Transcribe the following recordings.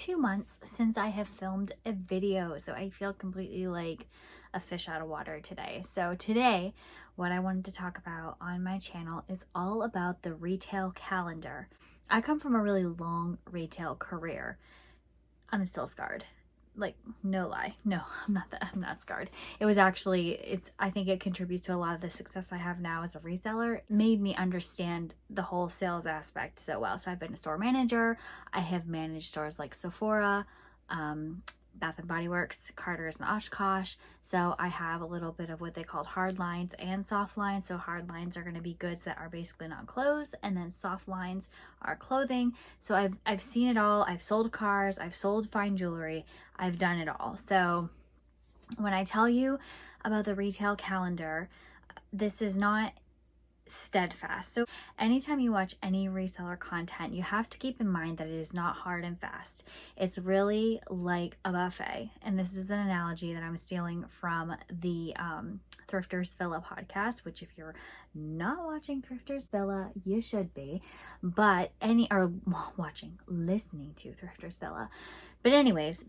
2 months since I have filmed a video, so I feel completely like a fish out of water today. So today, what I wanted to talk about on my channel is all about the retail calendar. I come from a really long retail career. I'm still scarred. Like, no lie. No, I'm not scarred. It was actually, I think it contributes to a lot of the success I have now as a reseller. It made me understand the whole sales aspect so well. So I've been a store manager. I have managed stores like Sephora, Bath and Body Works, Carter's and Oshkosh. So I have a little bit of what they called hard lines and soft lines. So hard lines are going to be goods that are basically not clothes, and then soft lines are clothing. So I've seen it all. I've sold cars, I've sold fine jewelry, I've done it all. So when I tell you about the retail calendar, this is not steadfast. So anytime you watch any reseller content, you have to keep in mind that it is not hard and fast. It's really like a buffet. And this is an analogy that I'm stealing from the Thrifters Villa podcast, which if you're not watching Thrifters Villa, you should be. But listening to Thrifters Villa. But anyways,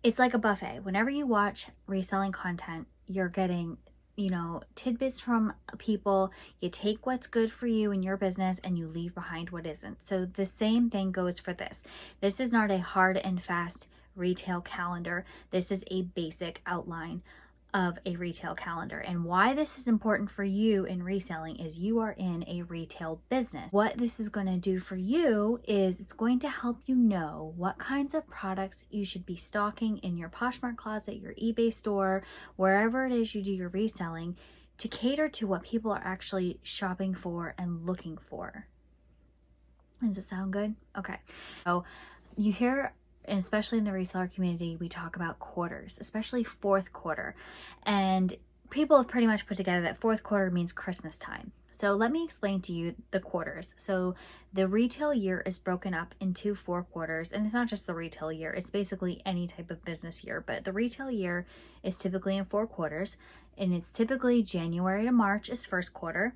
it's like a buffet. Whenever you watch reselling content, you're getting tidbits from people. You take what's good for you in your business and you leave behind what isn't. So the same thing goes for this. This is not a hard and fast retail calendar. This is a basic outline of a retail calendar. And why this is important for you in reselling is you are in a retail business. What this is going to do for you is it's going to help you know what kinds of products you should be stocking in your Poshmark closet, your eBay store, wherever it is you do your reselling, to cater to what people are actually shopping for and looking for. Does it sound good? Okay. So you hear, and especially in the reseller community, we talk about quarters, especially fourth quarter. And people have pretty much put together that fourth quarter means Christmas time. So let me explain to you the quarters. So the retail year is broken up into 4 quarters, and it's not just the retail year, it's basically any type of business year. But the retail year is typically in 4 quarters, and it's typically January to March is first quarter,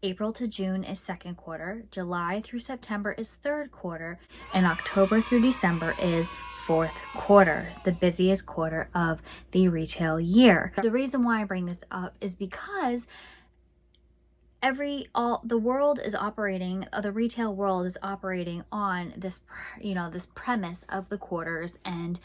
April to June is second quarter, July through September is third quarter, and October through December is fourth quarter, the busiest quarter of the retail year. The reason why I bring this up is because the world is operating, the retail world is operating on this, this premise of the quarters and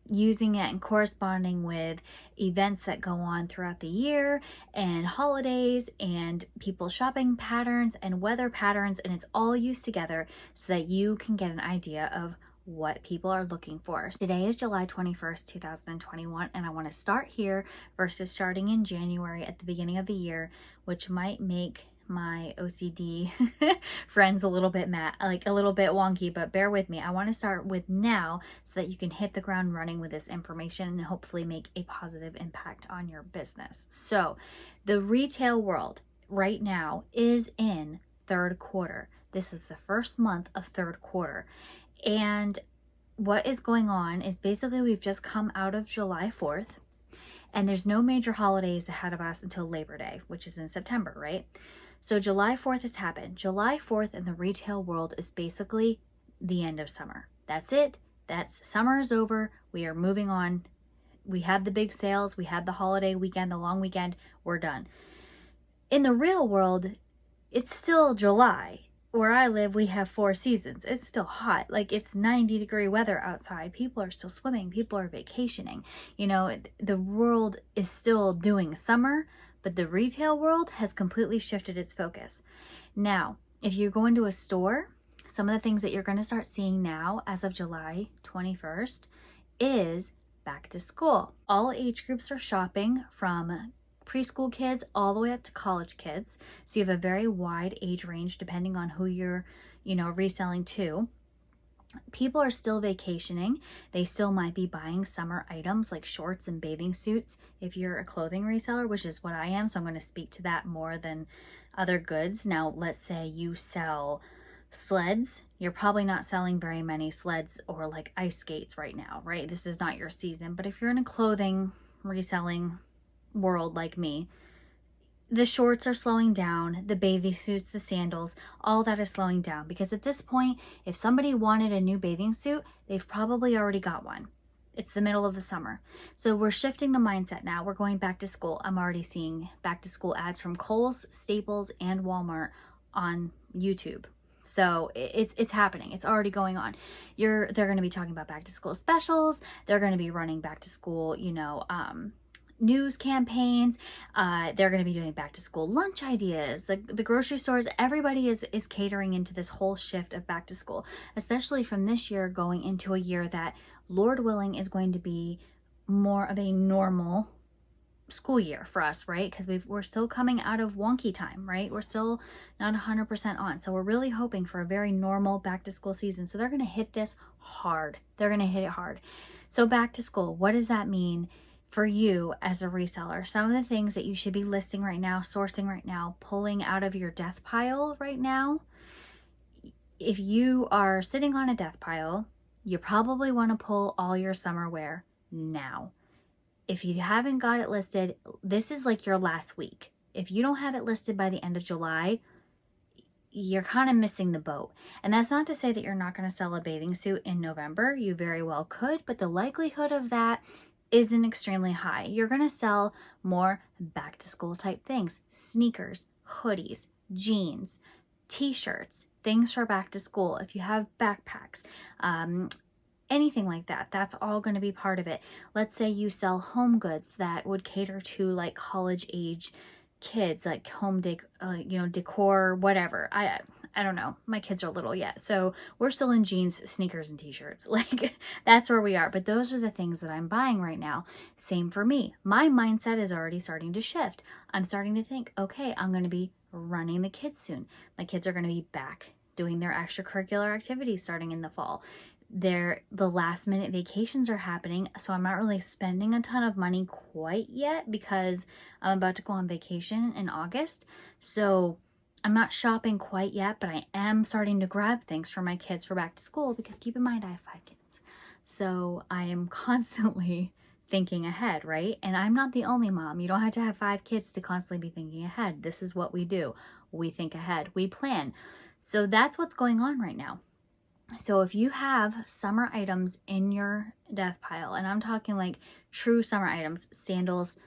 using it and corresponding with events that go on throughout the year and holidays and people's shopping patterns and weather patterns, and it's all used together so that you can get an idea of what people are looking for. Today is July 21st, 2021, and I want to start here versus starting in January at the beginning of the year, which might make my OCD friends a little bit a little bit wonky, but bear with me. I want to start with now so that you can hit the ground running with this information and hopefully make a positive impact on your business. So the retail world right now is in third quarter. This is the first month of third quarter. And what is going on is basically we've just come out of July 4th, and there's no major holidays ahead of us until Labor Day, which is in September, right? So July 4th has happened. July 4th in the retail world is basically the end of summer. That's it. Summer is over. We are moving on. We had the big sales. We had the holiday weekend, the long weekend. We're done. In the real world, it's still July. Where I live, we have 4 seasons. It's still hot. Like, it's 90-degree weather outside. People are still swimming. People are vacationing. The world is still doing summer, but the retail world has completely shifted its focus. Now, if you go into a store, some of the things that you're going to start seeing now as of July 21st is back to school. All age groups are shopping, from preschool kids all the way up to college kids. So you have a very wide age range depending on who you're, reselling to. People are still vacationing. They still might be buying summer items like shorts and bathing suits if you're a clothing reseller, which is what I am. So I'm going to speak to that more than other goods. Now, let's say you sell sleds. You're probably not selling very many sleds or like ice skates right now, right? This is not your season. But if you're in a clothing reselling world like me, The shorts are slowing down, the bathing suits, the sandals, all that is slowing down, because at this point, if somebody wanted a new bathing suit, they've probably already got one. It's the middle of the summer. So we're shifting the mindset now. We're going back to school. I'm already seeing back to school ads from Kohl's, Staples, and Walmart on YouTube. So it's happening. It's already going on. They're going to be talking about back to school specials. They're going to be running back to school, news campaigns. They're going to be doing back to school lunch ideas. The grocery stores, everybody is catering into this whole shift of back to school, especially from this year going into a year that, Lord willing, is going to be more of a normal school year for us, right? Because we're still coming out of wonky time, right? We're still not 100% on. So we're really hoping for a very normal back to school season. So they're going to hit this hard. They're going to hit it hard. So back to school, what does that mean for you as a reseller? Some of the things that you should be listing right now, sourcing right now, pulling out of your death pile right now. If you are sitting on a death pile, you probably want to pull all your summer wear now. If you haven't got it listed, this is like your last week. If you don't have it listed by the end of July, you're kind of missing the boat. And that's not to say that you're not going to sell a bathing suit in November. You very well could, but the likelihood of that isn't extremely high. You're going to sell more back to school type things: sneakers, hoodies, jeans, t-shirts, things for back to school. If you have backpacks, anything like that, that's all going to be part of it. Let's say you sell home goods that would cater to like college age kids, like home decor, whatever. I don't know. My kids are little yet, so we're still in jeans, sneakers, and t-shirts. Like, that's where we are. But those are the things that I'm buying right now. Same for me. My mindset is already starting to shift. I'm starting to think, okay, I'm going to be running the kids soon. My kids are going to be back doing their extracurricular activities starting in the fall. The last minute vacations are happening, so I'm not really spending a ton of money quite yet because I'm about to go on vacation in August. So I'm not shopping quite yet, but I am starting to grab things for my kids for back to school, because keep in mind I have 5 kids. So I am constantly thinking ahead, right? And I'm not the only mom. You don't have to have 5 kids to constantly be thinking ahead. This is what we do. We think ahead. We plan. So that's what's going on right now. So if you have summer items in your death pile, and I'm talking like true summer items, sandals,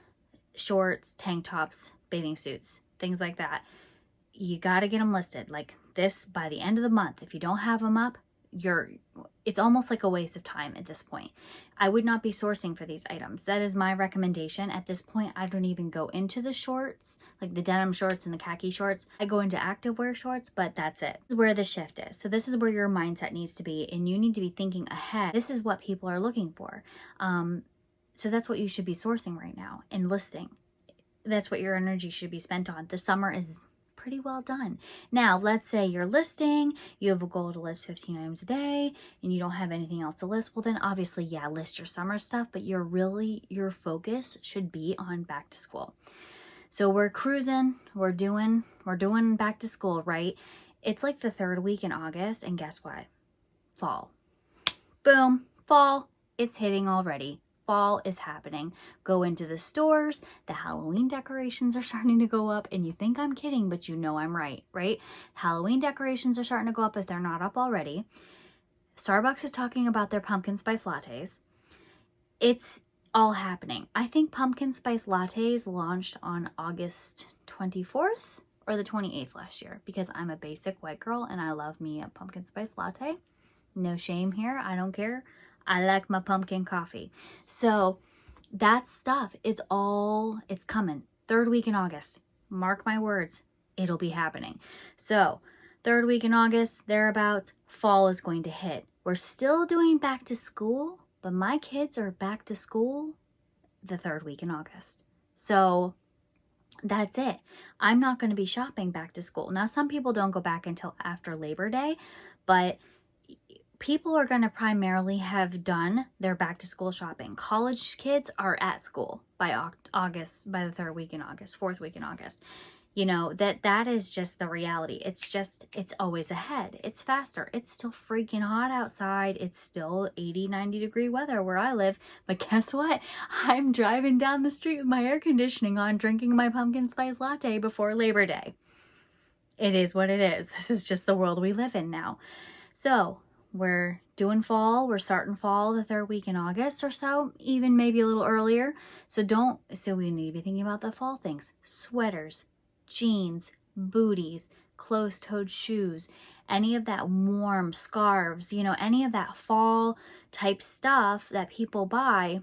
shorts, tank tops, bathing suits, things like that, you got to get them listed like this by the end of the month. If you don't have them up, it's almost like a waste of time at this point. I would not be sourcing for these items. That is my recommendation. At this point, I don't even go into the shorts, like the denim shorts and the khaki shorts. I go into activewear shorts, but that's it. This is where the shift is. So this is where your mindset needs to be, and you need to be thinking ahead. This is what people are looking for. So that's what you should be sourcing right now and listing. That's what your energy should be spent on. The summer is pretty well done. Now, let's say you're listing, you have a goal to list 15 items a day, and you don't have anything else to list. Well, then obviously, yeah, list your summer stuff, but your focus should be on back to school. So we're cruising, we're doing back to school, right? It's like the 3rd week in August, and guess what? Fall. Boom, fall, it's hitting already. Fall is happening. Go into the stores, the Halloween decorations are starting to go up, and you think I'm kidding, but you know I'm right? Halloween decorations are starting to go up if they're not up already. Starbucks is talking about their pumpkin spice lattes. It's all happening. I think pumpkin spice lattes launched on August 24th or the 28th last year, because I'm a basic white girl and I love me a pumpkin spice latte. No shame here. I don't care. I like my pumpkin coffee. So that stuff is it's coming. 3rd week in August. Mark my words, it'll be happening. So 3rd week in August, thereabouts, fall is going to hit. We're still doing back to school, but my kids are back to school the 3rd week in August. So that's it. I'm not going to be shopping back to school. Now, some people don't go back until after Labor Day, but people are going to primarily have done their back to school shopping. College kids are at school by August, by the 3rd week in August, 4th week in August. that is just the reality. It's always ahead. It's faster. It's still freaking hot outside. It's still 80, 90 degree weather where I live. But guess what? I'm driving down the street with my air conditioning on, drinking my pumpkin spice latte before Labor Day. It is what it is. This is just the world we live in now. So we're doing fall. We're starting fall the third week in August or so, even maybe a little earlier. So we need to be thinking about the fall things. Sweaters, jeans, booties, closed-toed shoes, any of that warm scarves, any of that fall type stuff that people buy,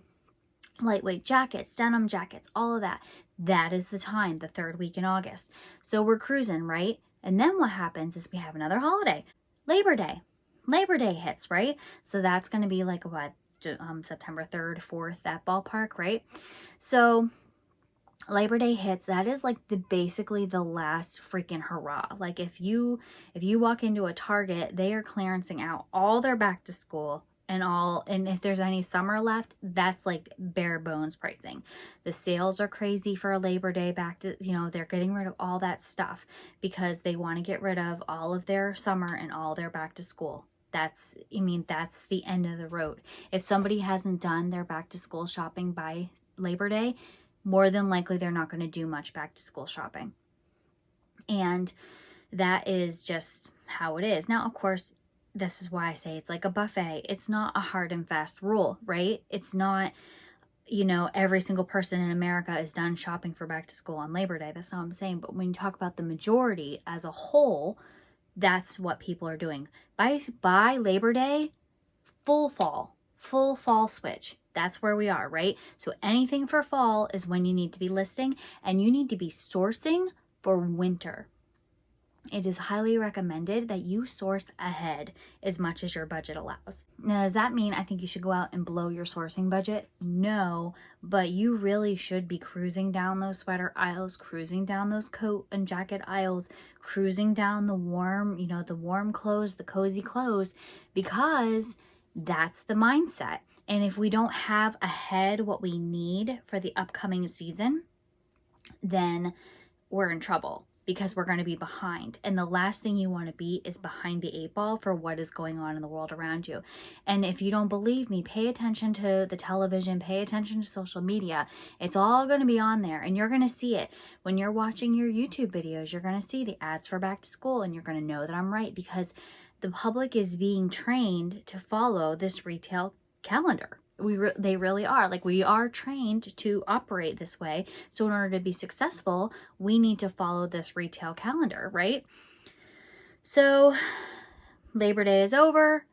lightweight jackets, denim jackets, all of that. That is the time, the third week in August. So we're cruising, right? And then what happens is we have another holiday, Labor Day. Labor Day hits, right? So that's going to be like what, September 3rd, 4th, that ballpark, right? So Labor Day hits. That is like basically the last freaking hurrah. Like if you walk into a Target, they are clearancing out all their back to school and if there's any summer left, that's like bare bones pricing. The sales are crazy for a Labor Day they're getting rid of all that stuff because they want to get rid of all of their summer and all their back to school. That's the end of the road. If somebody hasn't done their back to school shopping by Labor Day, more than likely they're not going to do much back to school shopping. And that is just how it is. Now, of course, this is why I say it's like a buffet. It's not a hard and fast rule, right? It's not, every single person in America is done shopping for back to school on Labor Day. That's not what I'm saying. But when you talk about the majority as a whole, that's what people are doing. By Labor Day, full fall switch. That's where we are, right? So anything for fall is when you need to be listing, and you need to be sourcing for winter. It is highly recommended that you source ahead as much as your budget allows. Now, does that mean I think you should go out and blow your sourcing budget? No, but you really should be cruising down those sweater aisles, cruising down those coat and jacket aisles, cruising down the warm, the warm clothes, the cozy clothes, because that's the mindset. And if we don't have ahead what we need for the upcoming season, then we're in trouble, because we're going to be behind. And the last thing you want to be is behind the 8 ball for what is going on in the world around you. And if you don't believe me, pay attention to the television, pay attention to social media. It's all going to be on there, and you're going to see it. When you're watching your YouTube videos, you're going to see the ads for back to school, and you're going to know that I'm right, because the public is being trained to follow this retail calendar. They really are. Like, we are trained to operate this way. So in order to be successful, we need to follow this retail calendar, right? So Labor Day is over,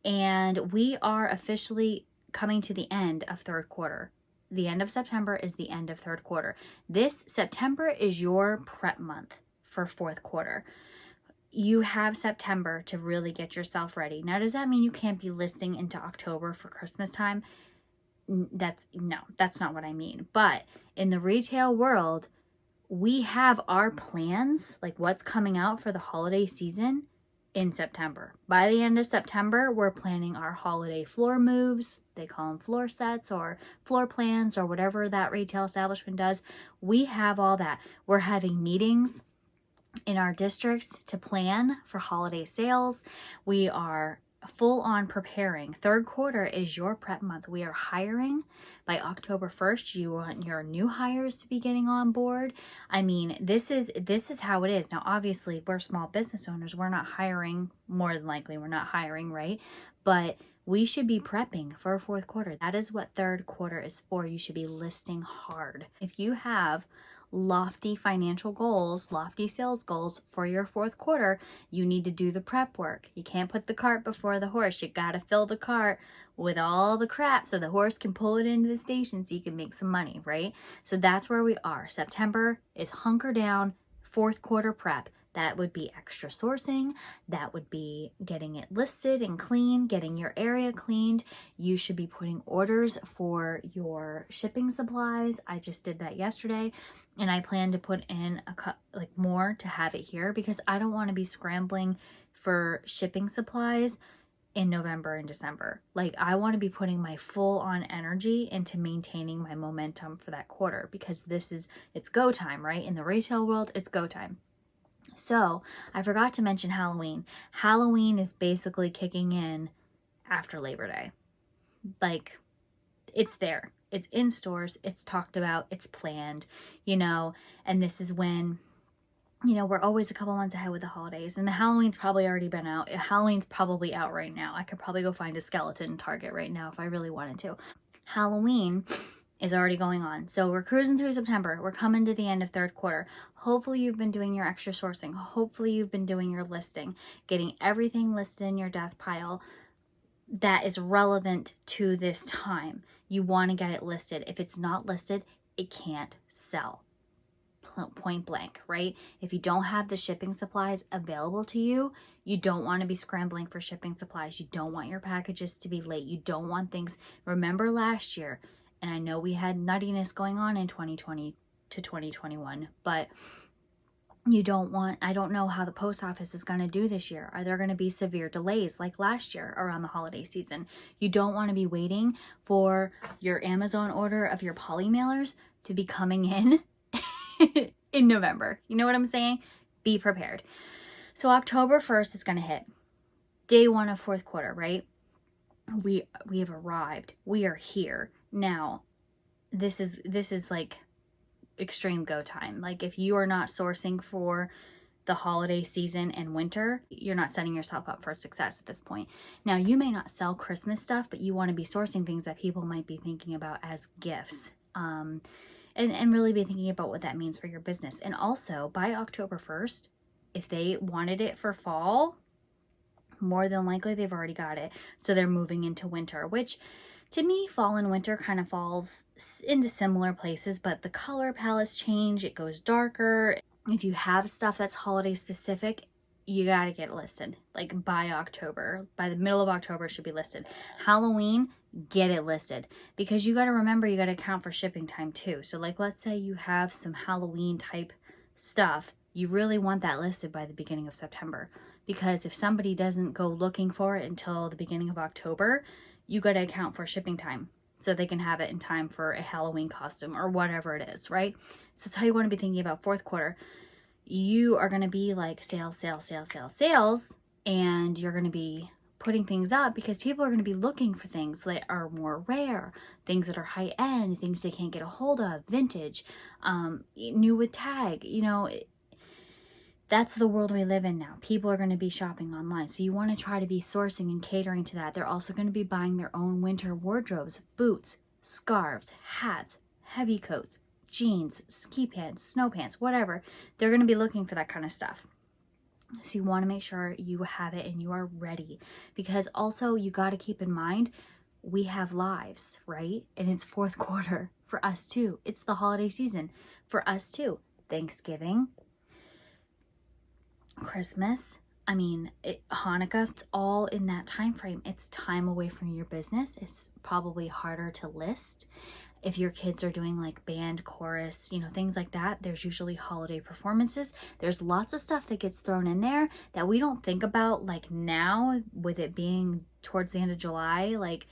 and we are officially coming to the end of third quarter. The end of September is the end of third quarter. This September is your prep month for fourth quarter. You have September to really get yourself ready. Now, does that mean you can't be listing into October for Christmas time? That's not what I mean. But in the retail world, we have our plans, like what's coming out for the holiday season, in September. By the end of September, we're planning our holiday floor moves. They call them floor sets or floor plans or whatever that retail establishment does. We have all that. We're having meetings in our districts to plan for holiday sales. We are full on preparing. Third quarter is your prep month. We are hiring. By October 1st, you want your new hires to be getting on board. I mean, this is how it is. Now, obviously, we're small business owners. We're not hiring. More than likely, we're not hiring, right? But we should be prepping for fourth quarter. That is what third quarter is for. You should be listing hard. If you have lofty financial goals, lofty sales goals for your fourth quarter, you need to do the prep work. You can't put the cart before the horse. You got to fill the cart with all the crap so the horse can pull it into the station so you can make some money, right? So that's where we are. September is hunker down, fourth quarter prep. That would be extra sourcing. That would be getting it listed and clean, getting your area cleaned. You should be putting orders for your shipping supplies. I just did that yesterday, and I plan to put in more to have it here, because I don't want to be scrambling for shipping supplies in November and December. Like, I want to be putting my full on energy into maintaining my momentum for that quarter, because it's go time, right? In the retail world, it's go time. So I forgot to mention Halloween. Halloween is basically kicking in after Labor Day. Like, it's there. It's in stores. It's talked about. It's planned, and this is when, we're always a couple months ahead with the holidays, and the Halloween's probably already been out. Halloween's probably out right now. I could probably go find a skeleton in Target right now if I really wanted to. Halloween is already going on. So we're cruising through September. We're coming to the end of third quarter. Hopefully you've been doing your extra sourcing. Hopefully you've been doing your listing, getting everything listed in your death pile that is relevant to this time. You want to get it listed. If it's not listed, it can't sell. Point blank, right? If you don't have the shipping supplies available to you, you don't want to be scrambling for shipping supplies. You don't want your packages to be late. You don't want things. Remember last year, and I know we had nuttiness going on in 2020 to 2021, but I don't know how the post office is going to do this year. Are there going to be severe delays like last year around the holiday season? You don't want to be waiting for your Amazon order of your poly mailers to be coming in in November. You know what I'm saying? Be prepared. So October 1st is going to hit. Day 1 of fourth quarter, right? We have arrived. We are here. Now, this is like extreme go time. Like, if you are not sourcing for the holiday season and winter, you're not setting yourself up for success at this point. Now, you may not sell Christmas stuff, but you want to be sourcing things that people might be thinking about as gifts. And really be thinking about what that means for your business. And also, by October 1st, if they wanted it for fall, more than likely they've already got it. So they're moving into winter, which to me, fall and winter kind of falls into similar places, but the color palettes change. It goes darker. If you have stuff that's holiday specific, you got to get it listed. Like by October, by the middle of October, it should be listed. Halloween, get it listed, because you got to remember, you got to account for shipping time too. So like, let's say you have some Halloween type stuff. You really want that listed by the beginning of September, because if somebody doesn't go looking for it until the beginning of October, you got to account for shipping time so they can have it in time for a Halloween costume or whatever it is, right? So that's how you want to be thinking about fourth quarter. You are going to be like sales, and you're going to be putting things up because people are going to be looking for things that are more rare, things that are high end, things they can't get a hold of, vintage, new with tag. That's the world we live in now. People are going to be shopping online. So you want to try to be sourcing and catering to that. They're also going to be buying their own winter wardrobes, boots, scarves, hats, heavy coats, jeans, ski pants, snow pants, whatever. They're going to be looking for that kind of stuff. So you want to make sure you have it and you are ready, because also you got to keep in mind, we have lives, right? And it's fourth quarter for us too. It's the holiday season for us too. Thanksgiving, Christmas, Hanukkah, it's all in that time frame. It's time away from your business. It's probably harder to list. If your kids are doing like band, chorus, things like that, there's usually holiday performances. There's lots of stuff that gets thrown in there that we don't think about, like now with it being towards the end of July. Like,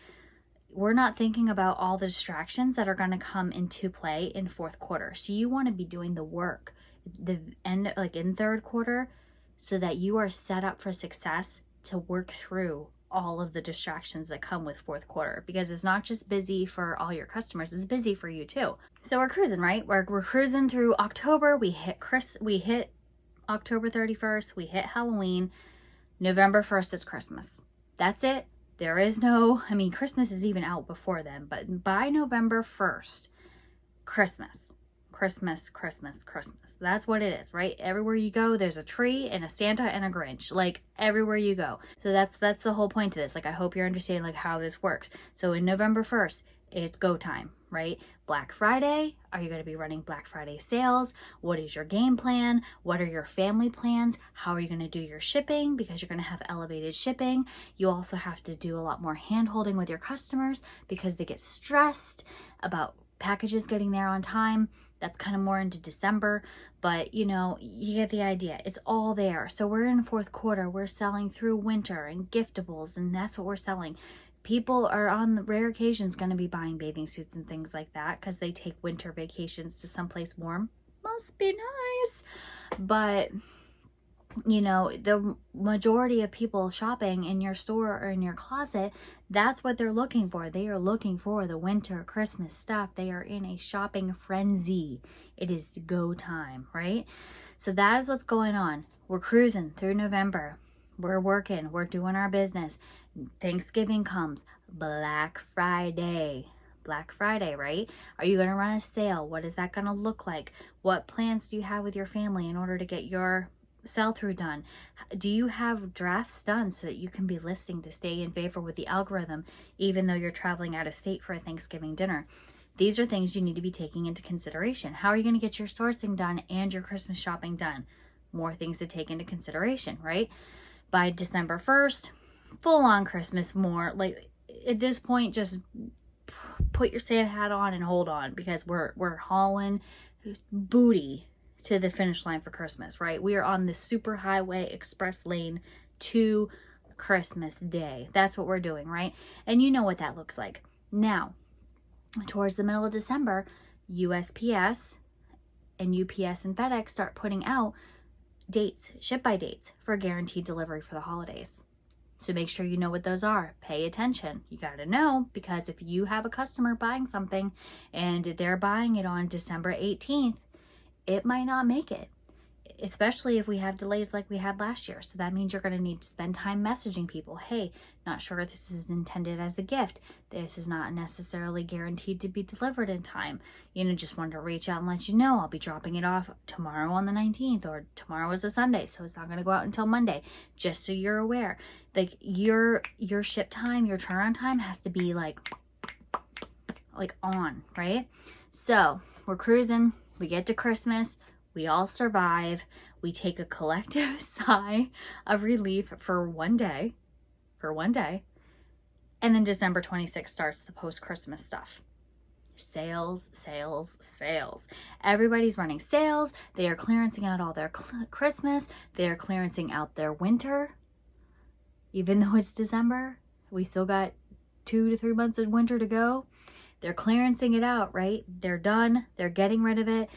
we're not thinking about all the distractions that are going to come into play in fourth quarter. So you want to be doing the work in third quarter, so that you are set up for success to work through all of the distractions that come with fourth quarter, because it's not just busy for all your customers, it's busy for you too. So we're cruising, right? We're cruising through October. We hit October 31st. We hit Halloween. November 1st is Christmas. That's it. There is no, Christmas is even out before then, but by November 1st, Christmas. That's what it is, right? Everywhere you go, there's a tree and a Santa and a Grinch, like everywhere you go. So that's the whole point to this. Like, I hope you're understanding like how this works. So in November 1st, it's go time, right? Black Friday, are you going to be running Black Friday sales? What is your game plan? What are your family plans? How are you going to do your shipping? Because you're going to have elevated shipping. You also have to do a lot more hand holding with your customers because they get stressed about packages getting there on time. That's kind of more into December, but you know, you get the idea. It's all there. So we're in fourth quarter. We're selling through winter and giftables, and that's what we're selling. People are on the rare occasions going to be buying bathing suits and things like that because they take winter vacations to someplace warm. Must be nice. But you know, the majority of people shopping in your store or in your closet, that's what they're looking for. They are looking for the winter Christmas stuff. They are in a shopping frenzy. It is go time, right? So that is what's going on. We're cruising through November. We're working. We're doing our business. Thanksgiving comes. Black Friday. Black Friday, right? Are you going to run a sale? What is that going to look like? What plans do you have with your family in order to get your sell-through done? Do you have drafts done so that you can be listing to stay in favor with the algorithm even though you're traveling out of state for a Thanksgiving dinner? These are things you need to be taking into consideration. How are you going to get your sourcing done and your Christmas shopping done? More things to take into consideration, right? By December 1st, full on Christmas, more like at this point, just put your Santa hat on and hold on, because we're hauling booty to the finish line for Christmas, right? We are on the super highway express lane to Christmas Day. That's what we're doing, right? And you know what that looks like. Now, towards the middle of December, USPS and UPS and FedEx start putting out dates, ship by dates for guaranteed delivery for the holidays. So make sure you know what those are. Pay attention. You got to know, because if you have a customer buying something and they're buying it on December 18th, it might not make it, especially if we have delays like we had last year. So that means you're going to need to spend time messaging people. Hey, not sure if this is intended as a gift. This is not necessarily guaranteed to be delivered in time. You know, just wanted to reach out and let you know I'll be dropping it off tomorrow on the 19th, or tomorrow is a Sunday, so it's not going to go out until Monday, just so you're aware. Like your ship time, your turnaround time has to be like on, right? So we're cruising. We get to Christmas, we all survive, we take a collective sigh of relief for one day, and then December 26th starts the post-Christmas stuff. Sales, sales, sales. Everybody's running sales. They are clearancing out all their Christmas. They are clearancing out their winter. Even though it's December, we still got 2 to 3 months of winter to go. They're clearancing it out, right? They're done. They're getting rid of it.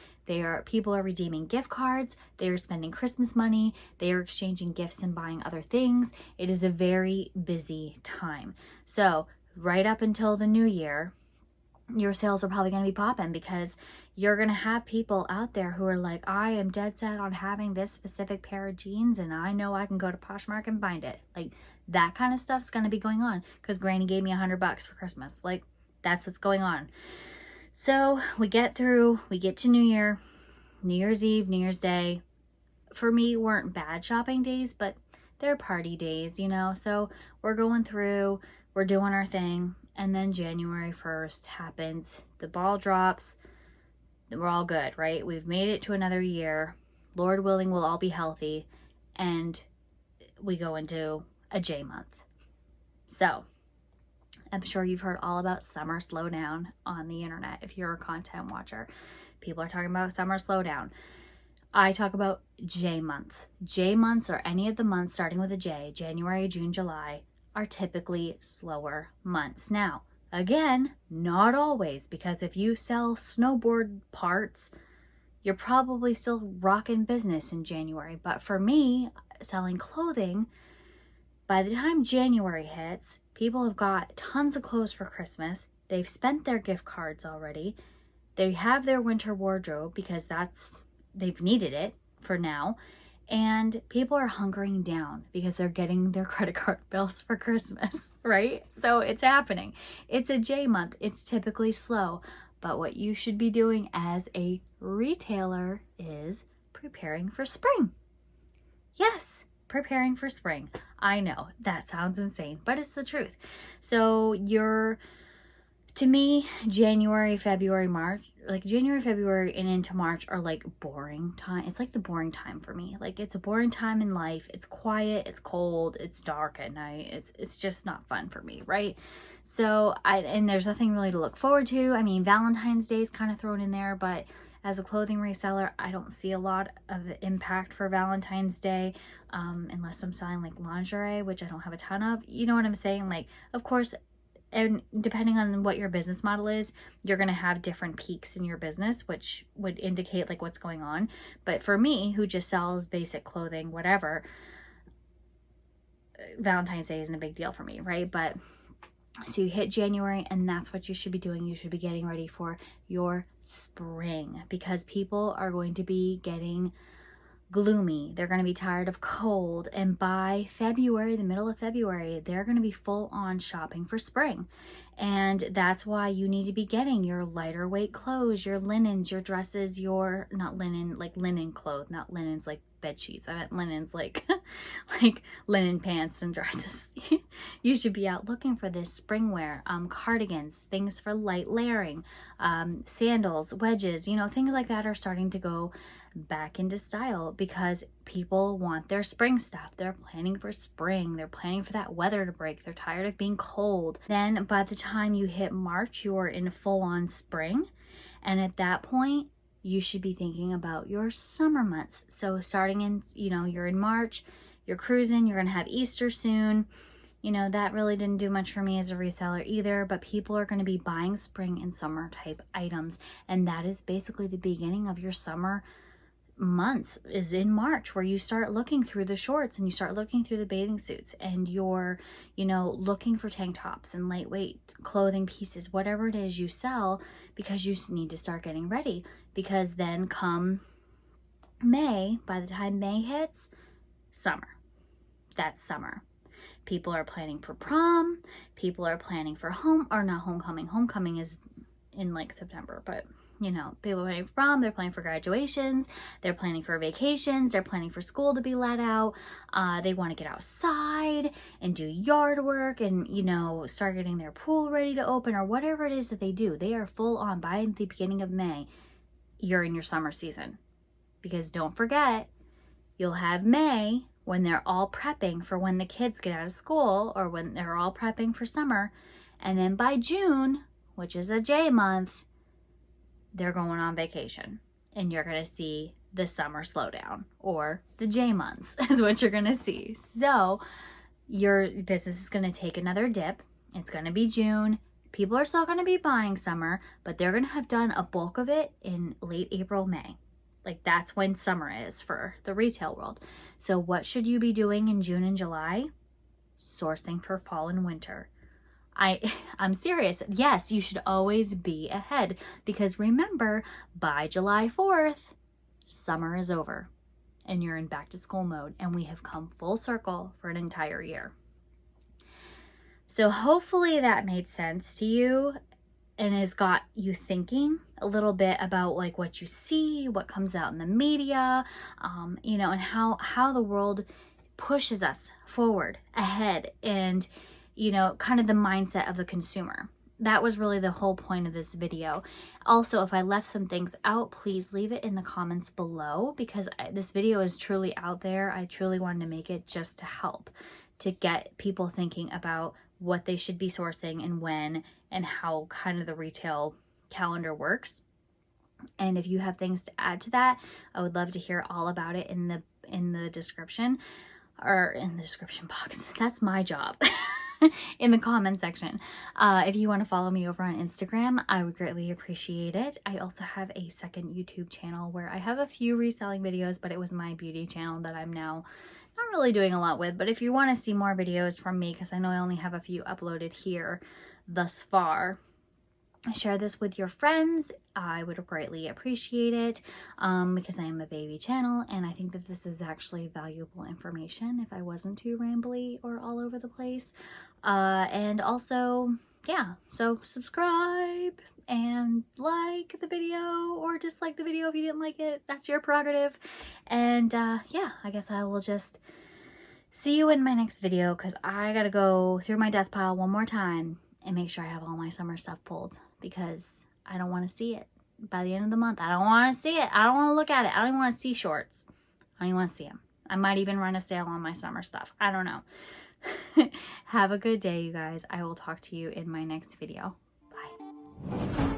People are redeeming gift cards. They are spending Christmas money. They are exchanging gifts and buying other things. It is a very busy time. So right up until the new year, your sales are probably going to be popping, because you're going to have people out there who are like, I am dead set on having this specific pair of jeans, and I know I can go to Poshmark and find it. Like, that kind of stuff's going to be going on because Granny gave me $100 for Christmas. Like, that's what's going on. So we get to New Year's Eve, New Year's Day. For me, weren't bad shopping days, but they're party days, you know? So we're going through, we're doing our thing. And then January 1st happens. The ball drops. We're all good, right? We've made it to another year. Lord willing, we'll all be healthy. And we go into a J month. So I'm sure you've heard all about summer slowdown on the internet if you're a content watcher. People are talking about summer slowdown. I talk about J months. J months, or any of the months starting with a J, January, June, July, are typically slower months. Now, again, not always, because if you sell snowboard parts, you're probably still rocking business in January. But for me, selling clothing, by the time January hits, people have got tons of clothes for Christmas. They've spent their gift cards already. They have their winter wardrobe because they've needed it for now. And people are hunkering down because they're getting their credit card bills for Christmas, right? So it's happening. It's a J month. It's typically slow. But what you should be doing as a retailer is preparing for spring. Yes, preparing for spring. I know that sounds insane, but it's the truth. So you're To me, January, February, March, like January, February, and into March are like boring time. It's like the boring time for me. Like it's a boring time in life. It's quiet, it's cold, it's dark at night. It's just not fun for me, right? So and there's nothing really to look forward to. I mean, Valentine's Day is kind of thrown in there, but as a clothing reseller, I don't see a lot of impact for Valentine's Day, unless I'm selling like lingerie, which I don't have a ton of. You know what I'm saying? Like, of course, and depending on what your business model is, you're going to have different peaks in your business, which would indicate like what's going on. But for me, who just sells basic clothing, whatever, Valentine's Day isn't a big deal for me, right? But so you hit January, and that's what you should be doing. You should be getting ready for your spring, because people are going to be getting gloomy. They're going to be tired of cold. And by February, the middle of February, they're going to be full on shopping for spring. And that's why you need to be getting your lighter weight clothes, your linens, your dresses, your, not linen, like linen clothes, not linens like bed sheets. I meant linens like, like linen pants and dresses. You should be out looking for this spring wear, cardigans, things for light layering, sandals, wedges, you know, things like that are starting to go back into style because people want their spring stuff. They're planning for spring. They're planning for that weather to break. They're tired of being cold. Then by the time you hit March, you're in full on spring. And at that point, you should be thinking about your summer months. So starting in, you know, you're in March, you're cruising, you're going to have Easter soon. You know, that really didn't do much for me as a reseller either, but people are going to be buying spring and summer type items. And that is basically the beginning of your summer months, is in March, where you start looking through the shorts and you start looking through the bathing suits, and you're, you know, looking for tank tops and lightweight clothing pieces, whatever it is you sell, because you need to start getting ready. Because then come May, by the time May hits, summer. That's summer. People are planning for prom. People are planning for homecoming. Homecoming is in like September, but you know, people are planning for prom, they're planning for graduations, they're planning for vacations, they're planning for school to be let out. They want to get outside and do yard work and, you know, start getting their pool ready to open, or whatever it is that they do. They are full on by the beginning of May. You're in your summer season, because don't forget, you'll have May when they're all prepping for when the kids get out of school, or when they're all prepping for summer. And then by June, which is a J month, they're going on vacation, and you're going to see the summer slowdown, or the J months is what you're going to see. So your business is going to take another dip. It's going to be June. People are still going to be buying summer, but they're going to have done a bulk of it in late April, May. Like that's when summer is for the retail world. So what should you be doing in June and July? Sourcing for fall and winter. I'm serious. Yes, you should always be ahead, because remember, by July 4th, summer is over and you're in back to school mode, and we have come full circle for an entire year. So hopefully that made sense to you and has got you thinking a little bit about like what you see, what comes out in the media, you know, and how the world pushes us forward, ahead, and you know, kind of the mindset of the consumer. That was really the whole point of this video. Also, if I left some things out, please leave it in the comments below, because this video is truly out there. I truly wanted to make it just to help, to get people thinking about what they should be sourcing and when, and how kind of the retail calendar works. And if you have things to add to that, I would love to hear all about it in the description, or in the description box. That's my job. In the comment section. If you want to follow me over on Instagram, I would greatly appreciate it. I also have a second YouTube channel where I have a few reselling videos, but it was my beauty channel that I'm now not really doing a lot with. But if you want to see more videos from me, because I know I only have a few uploaded here thus far, share this with your friends. I would greatly appreciate it, because I am a baby channel, and I think that this is actually valuable information if I wasn't too rambly or all over the place. And also, yeah, so subscribe and like the video, or dislike the video if you didn't like it. That's your prerogative. And yeah, I guess I will just see you in my next video, because I gotta go through my death pile one more time and make sure I have all my summer stuff pulled, because I don't want to see it by the end of the month. I don't want to see it. I don't want to look at it. I don't even want to see shorts. I don't even want to see them. I might even run a sale on my summer stuff. I don't know. Have a good day, you guys. I will talk to you in my next video. Bye.